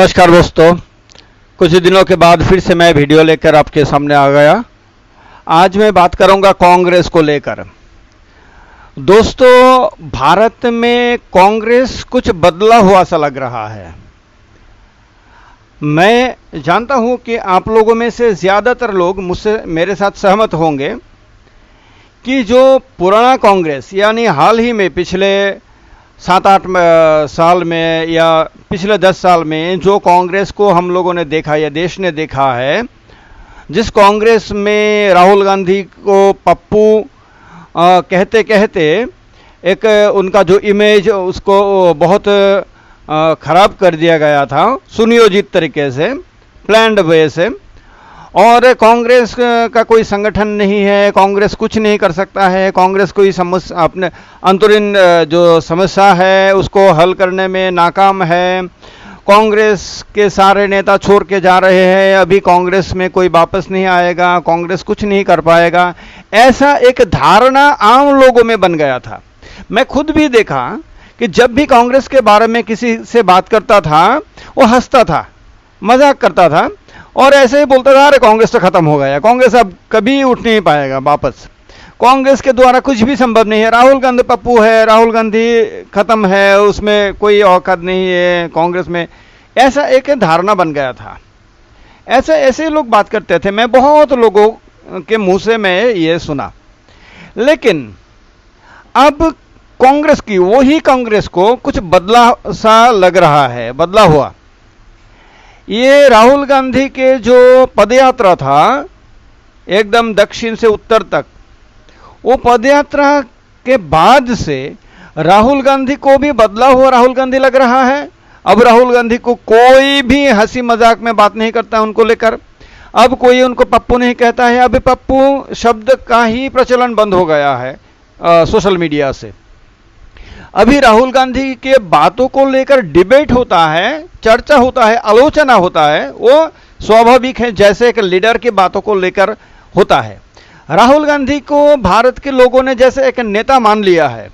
नमस्कार दोस्तों, कुछ दिनों के बाद फिर से मैं वीडियो लेकर आपके सामने आ गया। आज मैं बात करूंगा कांग्रेस को लेकर। दोस्तों, भारत में कांग्रेस कुछ बदला हुआ सा लग रहा है। मैं जानता हूं कि आप लोगों में से ज़्यादातर लोग मुझसे मेरे साथ सहमत होंगे कि जो पुराना कांग्रेस यानी हाल ही में पिछले 7-8 साल में या पिछले 10 साल में जो कांग्रेस को हम लोगों ने देखा या देश ने देखा है, जिस कांग्रेस में राहुल गांधी को पप्पू कहते कहते एक उनका जो इमेज उसको बहुत ख़राब कर दिया गया था सुनियोजित तरीके से, प्लान्ड वे से। और कांग्रेस का कोई संगठन नहीं है, कांग्रेस कुछ नहीं कर सकता है, कांग्रेस कोई समस्या अपने अंतरीण जो समस्या है उसको हल करने में नाकाम है, कांग्रेस के सारे नेता छोड़ के जा रहे हैं, अभी कांग्रेस में कोई वापस नहीं आएगा, कांग्रेस कुछ नहीं कर पाएगा, ऐसा एक धारणा आम लोगों में बन गया था। मैं खुद भी देखा कि जब भी कांग्रेस के बारे में किसी से बात करता था वो हंसता था, मजाक करता था और ऐसे ही बोलता था, अरे कांग्रेस तो खत्म हो गया, कांग्रेस अब कभी उठ नहीं पाएगा वापस, कांग्रेस के द्वारा कुछ भी संभव नहीं है, राहुल गांधी पप्पू है, राहुल गांधी खत्म है, उसमें कोई औकात नहीं है कांग्रेस में। ऐसा एक धारणा बन गया था। ऐसे लोग बात करते थे। मैं बहुत लोगों के मुंह से मैं ये सुना। लेकिन अब कांग्रेस की वही कांग्रेस को कुछ बदला सा लग रहा है, बदला हुआ। ये राहुल गांधी के जो पदयात्रा था एकदम दक्षिण से उत्तर तक, वो पदयात्रा के बाद से राहुल गांधी को भी बदला हुआ राहुल गांधी लग रहा है। अब राहुल गांधी को कोई भी हंसी मजाक में बात नहीं करता उनको लेकर। अब कोई उनको पप्पू नहीं कहता है। अभी पप्पू शब्द का ही प्रचलन बंद हो गया है सोशल मीडिया से। अभी राहुल गांधी के बातों को लेकर डिबेट होता है, चर्चा होता है, आलोचना होता है, वो स्वाभाविक है जैसे एक लीडर की बातों को लेकर होता है। राहुल गांधी को भारत के लोगों ने जैसे एक नेता मान लिया है।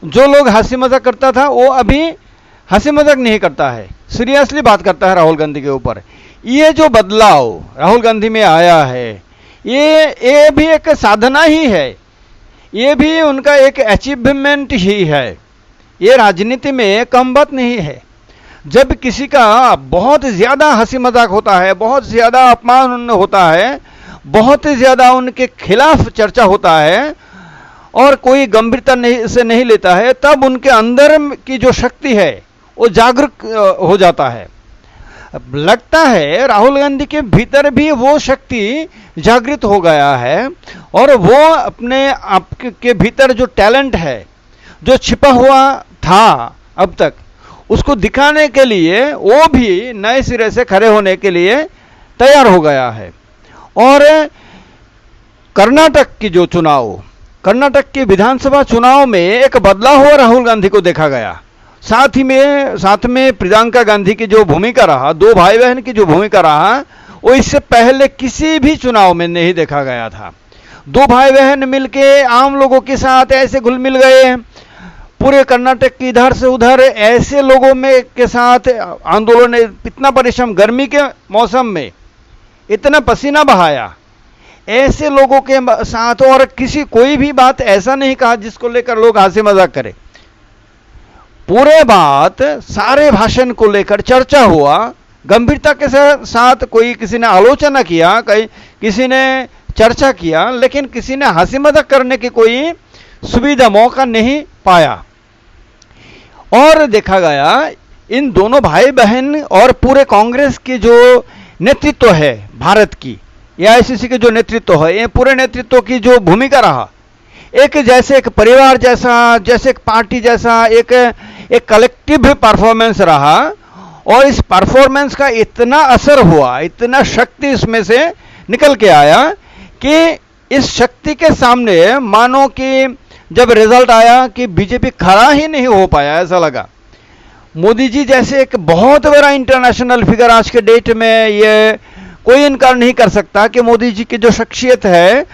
जो लोग हंसी मजाक करता था वो अभी हंसी मजाक नहीं करता है, सीरियसली बात करता है राहुल गांधी के ऊपर। ये जो बदलाव राहुल गांधी में आया है, ये भी एक साधना ही है, ये भी उनका एक अचीवमेंट ही है। ये राजनीति में कम बात नहीं है। जब किसी का बहुत ज्यादा हंसी मजाक होता है, बहुत ज्यादा अपमान होता है, बहुत ज्यादा उनके खिलाफ चर्चा होता है और कोई गंभीरता से नहीं लेता है, तब उनके अंदर की जो शक्ति है वो जागरूक हो जाता है। लगता है राहुल गांधी के भीतर भी वो शक्ति जागृत हो गया है और वो अपने आप के भीतर जो टैलेंट है, जो छिपा हुआ था अब तक, उसको दिखाने के लिए वो भी नए सिरे से खड़े होने के लिए तैयार हो गया है। और कर्नाटक की जो चुनाव, कर्नाटक के विधानसभा चुनाव में एक बदलाव हुआ राहुल गांधी को देखा गया। साथ में प्रियंका गांधी की जो भूमिका रहा, दो भाई बहन की जो भूमिका रहा, वो इससे पहले किसी भी चुनाव में नहीं देखा गया था। दो भाई बहन मिलके आम लोगों के साथ ऐसे घुल मिल गए, पूरे कर्नाटक की इधर से उधर ऐसे लोगों में के साथ आंदोलन, इतना परिश्रम, गर्मी के मौसम में इतना पसीना बहाया ऐसे लोगों के साथ, और कोई भी बात ऐसा नहीं कहा जिसको लेकर लोग हंसी मजाक करें। पूरे बात, सारे भाषण को लेकर चर्चा हुआ, गंभीरता के साथ कोई किसी ने आलोचना किया, किसी ने चर्चा किया, लेकिन किसी ने हंसी मजाक करने की कोई सुविधा, मौका नहीं पाया। और देखा गया इन दोनों भाई बहन और पूरे कांग्रेस की जो नेतृत्व है भारत की, या आईसीसी के जो नेतृत्व है, ये पूरे नेतृत्व की जो भूमिका रहा, एक जैसे एक परिवार जैसा, जैसे एक पार्टी जैसा, एक कलेक्टिव परफॉर्मेंस रहा। और इस परफॉर्मेंस का इतना असर हुआ, इतना शक्ति इसमें से निकल के आया कि इस शक्ति के सामने मानो कि जब रिजल्ट आया कि बीजेपी खड़ा ही नहीं हो पाया, ऐसा लगा। मोदी जी जैसे एक बहुत बड़ा इंटरनेशनल फिगर आज के डेट में, ये कोई इनकार नहीं कर सकता कि मोदी जी की जो शख्सियत है,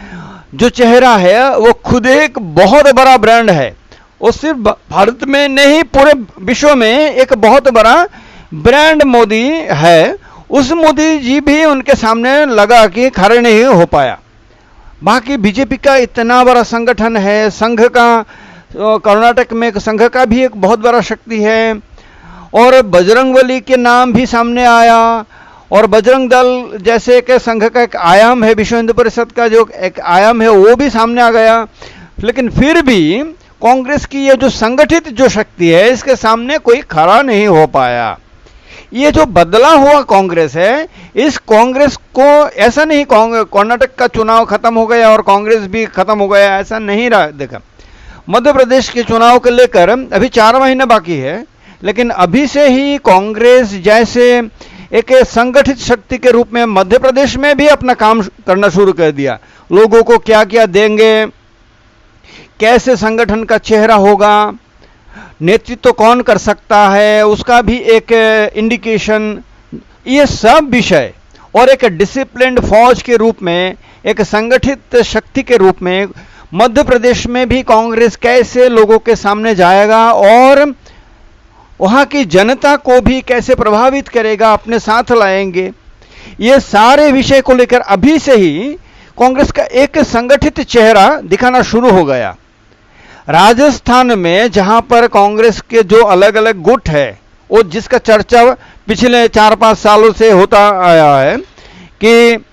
जो चेहरा है, वो खुद एक बहुत बड़ा ब्रांड है। वो सिर्फ भारत में नहीं पूरे विश्व में एक बहुत बड़ा ब्रांड मोदी है, उस मोदी जी भी उनके सामने लगा कि खड़े नहीं हो पाया। बाकी बीजेपी का इतना बड़ा संगठन है, संघ का, कर्नाटक में संघ का भी एक बहुत बड़ा शक्ति है, और बजरंगबली के नाम भी सामने आया, और बजरंग दल जैसे कि संघ का एक आयाम है, विश्व हिंदू परिषद का जो एक आयाम है वो भी सामने आ गया। लेकिन फिर भी कांग्रेस की ये जो संगठित जो शक्ति है, इसके सामने कोई खड़ा नहीं हो पाया। ये जो बदला हुआ कांग्रेस है, इस कांग्रेस को ऐसा नहीं कर्नाटक का चुनाव खत्म हो गया और कांग्रेस भी खत्म हो गया, ऐसा नहीं रहा। देखा, मध्य प्रदेश के चुनाव को लेकर अभी 4 महीने बाकी है, लेकिन अभी से ही कांग्रेस जैसे एक संगठित शक्ति के रूप में मध्य प्रदेश में भी अपना काम करना शुरू कर दिया। लोगों को क्या क्या देंगे, कैसे संगठन का चेहरा होगा, नेतृत्व कौन कर सकता है, उसका भी एक इंडिकेशन, ये सब विषय, और एक डिसिप्लिन्ड फौज के रूप में, एक संगठित शक्ति के रूप में मध्य प्रदेश में भी कांग्रेस कैसे लोगों के सामने जाएगा और वहां की जनता को भी कैसे प्रभावित करेगा, अपने साथ लाएंगे, ये सारे विषय को लेकर अभी से ही कांग्रेस का एक संगठित चेहरा दिखाना शुरू हो गया। राजस्थान में जहां पर कांग्रेस के जो अलग अलग गुट है, वो जिसका चर्चा पिछले 4-5 सालों से होता आया है कि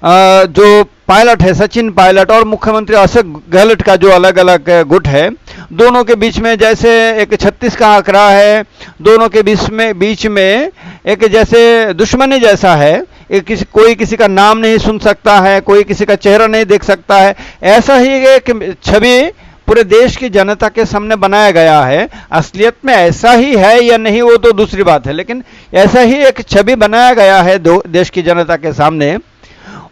जो पायलट है सचिन पायलट और मुख्यमंत्री अशोक गहलोत का जो अलग अलग गुट है, दोनों के बीच में जैसे एक 36 का आंकड़ा है, दोनों के बीच में एक जैसे दुश्मनी जैसा है, कोई किसी का नाम नहीं सुन सकता है, कोई किसी का चेहरा नहीं देख सकता है, ऐसा ही एक छवि पूरे देश की जनता के सामने बनाया गया है। असलियत में ऐसा ही है या नहीं वो तो दूसरी बात है, लेकिन ऐसा ही एक छवि बनाया गया है देश की जनता के सामने।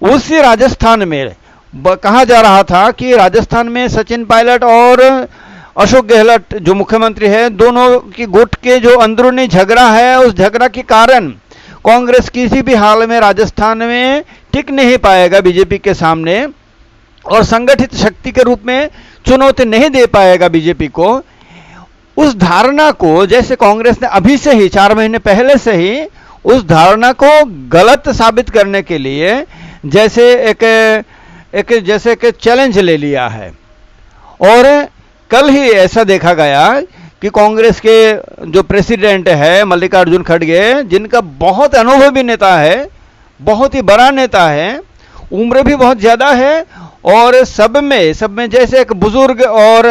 उसी राजस्थान में कहा जा रहा था कि राजस्थान में सचिन पायलट और अशोक गहलोत जो मुख्यमंत्री है, दोनों की गुट के जो अंदरूनी झगड़ा है, उस झगड़ा के कारण कांग्रेस किसी भी हाल में राजस्थान में टिक नहीं पाएगा बीजेपी के सामने, और संगठित शक्ति के रूप में चुनौती नहीं दे पाएगा बीजेपी को। उस धारणा को जैसे कांग्रेस ने अभी से ही 4 महीने पहले से ही उस धारणा को गलत साबित करने के लिए जैसे एक चैलेंज ले लिया है। और कल ही ऐसा देखा गया कि कांग्रेस के जो प्रेसिडेंट है मल्लिकार्जुन खड़गे, जिनका बहुत अनुभवी नेता है, बहुत ही बड़ा नेता है, उम्र भी बहुत ज़्यादा है, और सब में जैसे एक बुजुर्ग और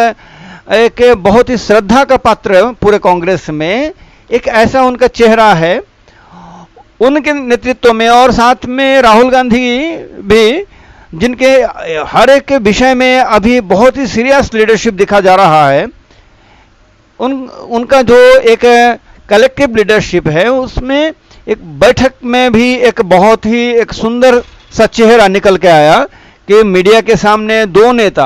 एक बहुत ही श्रद्धा का पात्र पूरे कांग्रेस में, एक ऐसा उनका चेहरा है उनके नेतृत्व में। और साथ में राहुल गांधी भी, जिनके हर एक विषय में अभी बहुत ही सीरियस लीडरशिप दिखा जा रहा है, उनका जो एक कलेक्टिव लीडरशिप है, उसमें एक बैठक में भी एक बहुत ही एक सुंदर सा चेहरा निकल के आया कि मीडिया के सामने 2 नेता,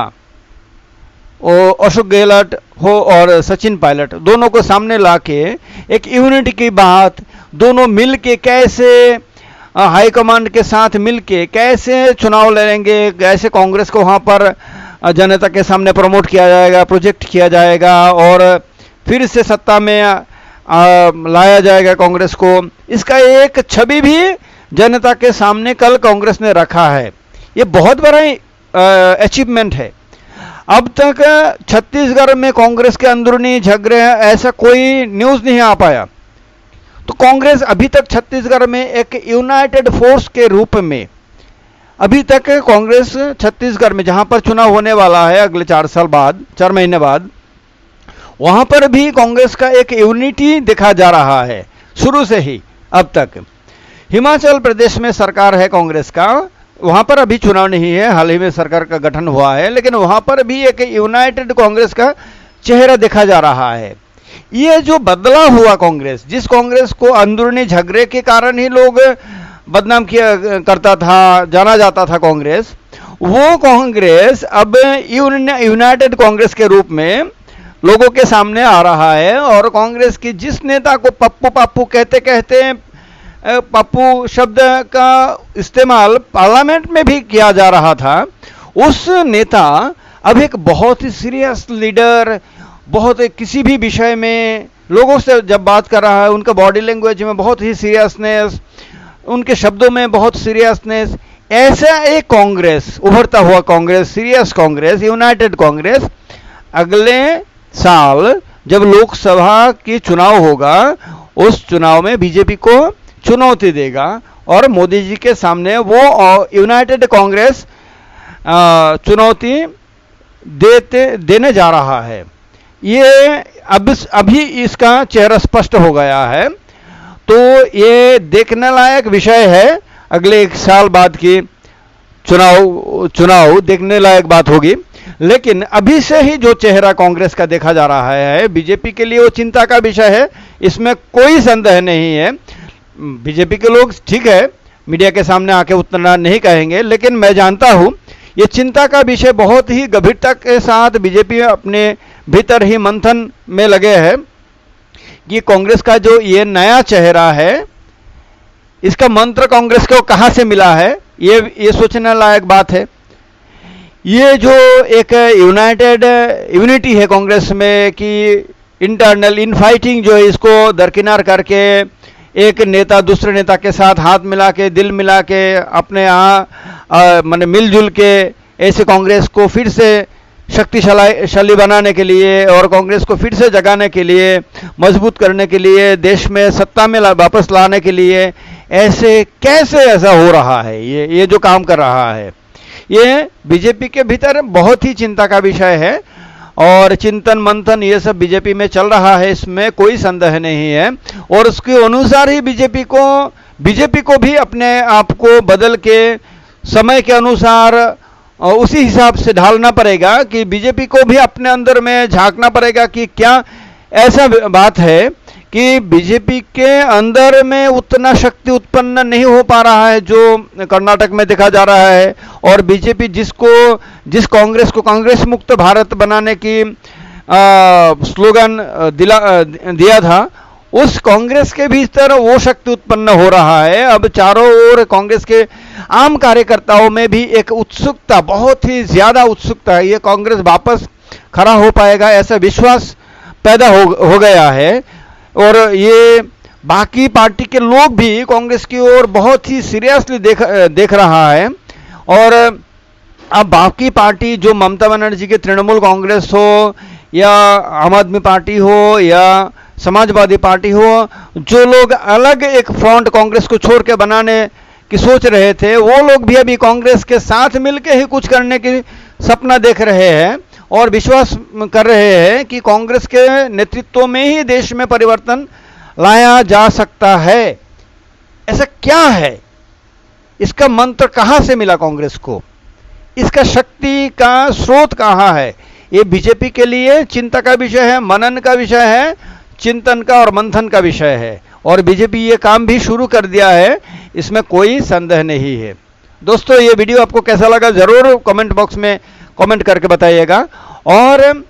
अशोक गहलोत हो और सचिन पायलट, दोनों को सामने लाके एक यूनिटी की बात, दोनों मिलके कैसे हाईकमांड के साथ मिलके कैसे चुनाव लड़ेंगे, कैसे कांग्रेस को वहाँ पर जनता के सामने प्रमोट किया जाएगा, प्रोजेक्ट किया जाएगा और फिर से सत्ता में लाया जाएगा कांग्रेस को, इसका एक छवि भी जनता के सामने कल कांग्रेस ने रखा है। ये बहुत बड़ा अचीवमेंट है। अब तक छत्तीसगढ़ में कांग्रेस के अंदरूनी झगड़े ऐसा कोई न्यूज़ नहीं आ पाया, तो कांग्रेस अभी तक छत्तीसगढ़ में एक यूनाइटेड फोर्स के रूप में, अभी तक कांग्रेस छत्तीसगढ़ में जहां पर चुनाव होने वाला है अगले 4 महीने बाद, वहां पर भी कांग्रेस का एक यूनिटी देखा जा रहा है शुरू से ही अब तक। हिमाचल प्रदेश में सरकार है कांग्रेस का, वहां पर अभी चुनाव नहीं है, हाल ही में सरकार का गठन हुआ है, लेकिन वहां पर भी एक यूनाइटेड कांग्रेस का चेहरा देखा जा रहा है। ये जो बदला हुआ कांग्रेस, जिस कांग्रेस को अंदरूनी झगड़े के कारण ही लोग बदनाम किया करता था, जाना जाता था कांग्रेस, वो कांग्रेस अब यूनाइटेड कांग्रेस के रूप में लोगों के सामने आ रहा है। और कांग्रेस की जिस नेता को पप्पू पाप्पू कहते कहते पप्पू शब्द का इस्तेमाल पार्लियामेंट में भी किया जा रहा था, उस नेता अब एक बहुत ही सीरियस लीडर, बहुत किसी भी विषय में लोगों से जब बात कर रहा है, उनका बॉडी लैंग्वेज में बहुत ही सीरियसनेस, उनके शब्दों में बहुत सीरियसनेस, ऐसा एक कांग्रेस, उभरता हुआ कांग्रेस, सीरियस कांग्रेस, यूनाइटेड कांग्रेस अगले साल जब लोकसभा की चुनाव होगा, उस चुनाव में बीजेपी को चुनौती देगा और मोदी जी के सामने वो यूनाइटेड कांग्रेस चुनौती देने जा रहा है। ये अभी इसका चेहरा स्पष्ट हो गया है। तो ये देखने लायक विषय है। अगले 1 साल बाद की चुनाव देखने लायक बात होगी। लेकिन अभी से ही जो चेहरा कांग्रेस का देखा जा रहा है, बीजेपी के लिए वो चिंता का विषय है, इसमें कोई संदेह नहीं है। बीजेपी के लोग ठीक है मीडिया के सामने आके उतना नहीं कहेंगे, लेकिन मैं जानता हूं ये चिंता का विषय बहुत ही गंभीरता के साथ बीजेपी अपने भीतर ही मंथन में लगे हैं कि कांग्रेस का जो ये नया चेहरा है, इसका मंत्र कांग्रेस को कहां से मिला है, ये सोचने लायक बात है। ये जो एक यूनिटी है कांग्रेस में कि इंटरनल इनफाइटिंग जो है, इसको दरकिनार करके एक नेता दूसरे नेता के साथ हाथ मिला के, दिल मिला के, अपने यहाँ माने मिलजुल के ऐसे कांग्रेस को फिर से शक्तिशाली बनाने के लिए और कांग्रेस को फिर से जगाने के लिए, मजबूत करने के लिए, देश में सत्ता में वापस लाने के लिए ऐसे कैसे ऐसा हो रहा है, ये जो काम कर रहा है, ये बीजेपी के भीतर बहुत ही चिंता का विषय है। और चिंतन मंथन ये सब बीजेपी में चल रहा है, इसमें कोई संदेह नहीं है। और उसके अनुसार ही बीजेपी को भी अपने आप को बदल के समय के अनुसार उसी हिसाब से ढालना पड़ेगा कि बीजेपी को भी अपने अंदर में झांकना पड़ेगा कि क्या ऐसा बात है कि बीजेपी के अंदर में उतना शक्ति उत्पन्न नहीं हो पा रहा है जो कर्नाटक में देखा जा रहा है। और बीजेपी जिस कांग्रेस को कांग्रेस मुक्त भारत बनाने की स्लोगन दिया था, उस कांग्रेस के भीतर वो शक्ति उत्पन्न हो रहा है। अब चारों ओर कांग्रेस के आम कार्यकर्ताओं में भी एक उत्सुकता, बहुत ही ज्यादा उत्सुकता है, ये कांग्रेस वापस खड़ा हो पाएगा ऐसा विश्वास पैदा हो गया है। और ये बाकी पार्टी के लोग भी कांग्रेस की ओर बहुत ही सीरियसली देख रहा है। और अब बाकी पार्टी जो ममता बनर्जी के तृणमूल कांग्रेस हो या आम आदमी पार्टी हो या समाजवादी पार्टी हो, जो लोग अलग एक फ्रंट कांग्रेस को छोड़ के बनाने की सोच रहे थे, वो लोग भी अभी कांग्रेस के साथ मिलकर ही कुछ करने की सपना देख रहे हैं और विश्वास कर रहे हैं कि कांग्रेस के नेतृत्व में ही देश में परिवर्तन लाया जा सकता है। ऐसा क्या है, इसका मंत्र कहां से मिला कांग्रेस को, इसका शक्ति का स्रोत कहां है, ये बीजेपी के लिए चिंता का विषय है, मनन का विषय है, चिंतन का और मंथन का विषय है। और बीजेपी ये काम भी शुरू कर दिया है, इसमें कोई संदेह नहीं है। दोस्तों, ये वीडियो आपको कैसा लगा जरूर कमेंट बॉक्स में कमेंट करके बताइएगा। और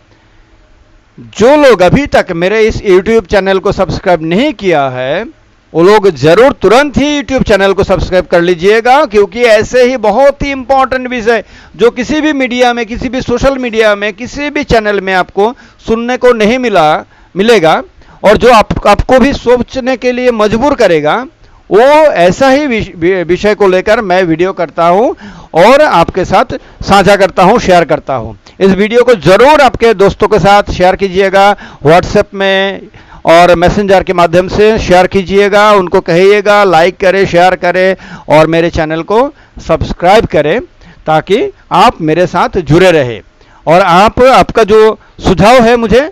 जो लोग अभी तक मेरे इस YouTube चैनल को सब्सक्राइब नहीं किया है, वो लोग जरूर तुरंत ही YouTube चैनल को सब्सक्राइब कर लीजिएगा, क्योंकि ऐसे ही बहुत ही इंपॉर्टेंट विषय जो किसी भी मीडिया में, किसी भी सोशल मीडिया में, किसी भी चैनल में आपको सुनने को नहीं मिलेगा और जो आपको भी सोचने के लिए मजबूर करेगा, वो ऐसा ही विषय को लेकर मैं वीडियो करता हूं और आपके साथ साझा करता हूं, शेयर करता हूं। इस वीडियो को जरूर आपके दोस्तों के साथ शेयर कीजिएगा, व्हाट्सएप में और मैसेंजर के माध्यम से शेयर कीजिएगा, उनको कहिएगा लाइक करें, शेयर करें और मेरे चैनल को सब्सक्राइब करें, ताकि आप मेरे साथ जुड़े रहे। और आपका जो सुझाव है, मुझे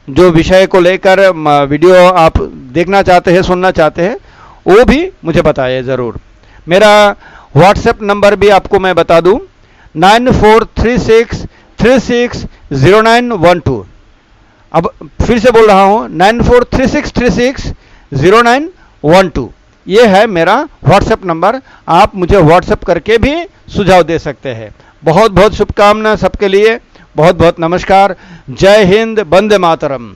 जो विषय को लेकर वीडियो आप देखना चाहते हैं, सुनना चाहते हैं, वो भी मुझे बताइए ज़रूर। मेरा व्हाट्सएप नंबर भी आपको मैं बता दूं, 9436360912। अब फिर से बोल रहा हूं, 9436360912। ये है मेरा व्हाट्सएप नंबर, आप मुझे व्हाट्सएप करके भी सुझाव दे सकते हैं। बहुत बहुत शुभकामना सबके लिए, बहुत बहुत नमस्कार। जय हिंद, वंदे मातरम।